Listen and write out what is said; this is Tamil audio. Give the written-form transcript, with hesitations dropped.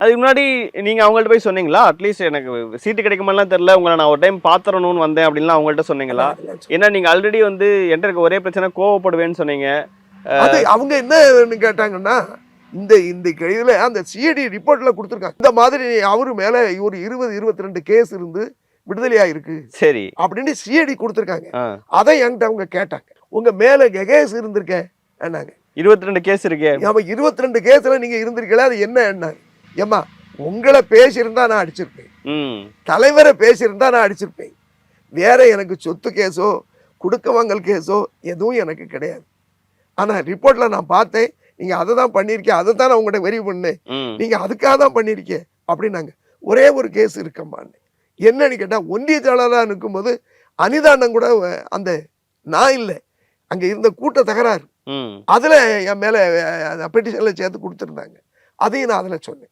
அதுக்கு முன்னாடி நீங்க அவங்கள்ட்ட போய் சொன்னீங்களா? அட்லீஸ்ட் எனக்கு சீட்டு கிடைக்குமான்லாம் தெரியல. உங்கள நான் ஒரு டைம் பாத்துறணும்னு வந்தேன் அப்படின்லாம் அவங்கள்ட்ட சொன்னீங்களா? அதெல்லாம் சொன்னேன். ஏன்னா நீங்க ஆல்ரெடி வந்து என்ட்ட இருக்க ஒரே பிரச்சனை கோவப்படுவேன்னு சொன்னீங்க. அது அவங்க என்னன்னு கேட்டாங்கன்னா, இந்த இந்த இதுல அந்த சிஐடி ரிப்போர்ட்ல குடுத்துருக்காங்க. இந்த மாதிரி அவரு மேல ஒரு 20, 22 கேஸ் இருந்து விடுதலையா இருக்கு சரி. அப்படின்னு சிஐடி குடுத்துருக்காங்க. ஆ. அதை என்கிட்ட அவங்க கேட்டாங்க. உங்க மேல கேஸ் இருந்திருக்க என்னாங்க. 22 கேஸ் இருக்கே. அவன் 22 கேஸ்ல நீங்க இருந்திருக்கல, அது என்ன என்னாங்க. ஏம்மா உங்களை பேசியிருந்தா நான் அடிச்சிருப்பேன். ம். தலைவரை பேசியிருந்தா நான் அடிச்சிருப்பேன். வேற எனக்கு சொத்து கேஸோ குடுக்க வாங்கல் கேஸோ எதுவும் எனக்கு கிடையாது. ஆனா ரிப்போர்ட்ல நான் பார்த்தேன், நீங்க அதை தான் பண்ணியிருக்கீங்க, அதை தான் நான் உங்கள்கிட்ட வெரி பண்ணேன், ம். நீங்க அதுக்காக தான் பண்ணியிருக்கீங்க அப்படின்னாங்க. ஒரே ஒரு கேஸ் இருக்கம்மான்னு. என்னன்னு கேட்டால் ஒன்றிய செயலாளராக நிற்கும்போது அனிதாண்டம் கூட அந்த நான் இல்லை அங்கே இருந்த கூட்ட தகராறு ம். அதில் என் மேலே பெட்டிஷனில் சேர்த்து கொடுத்துருந்தாங்க. அதையும் நான் அதில் சொன்னேன்.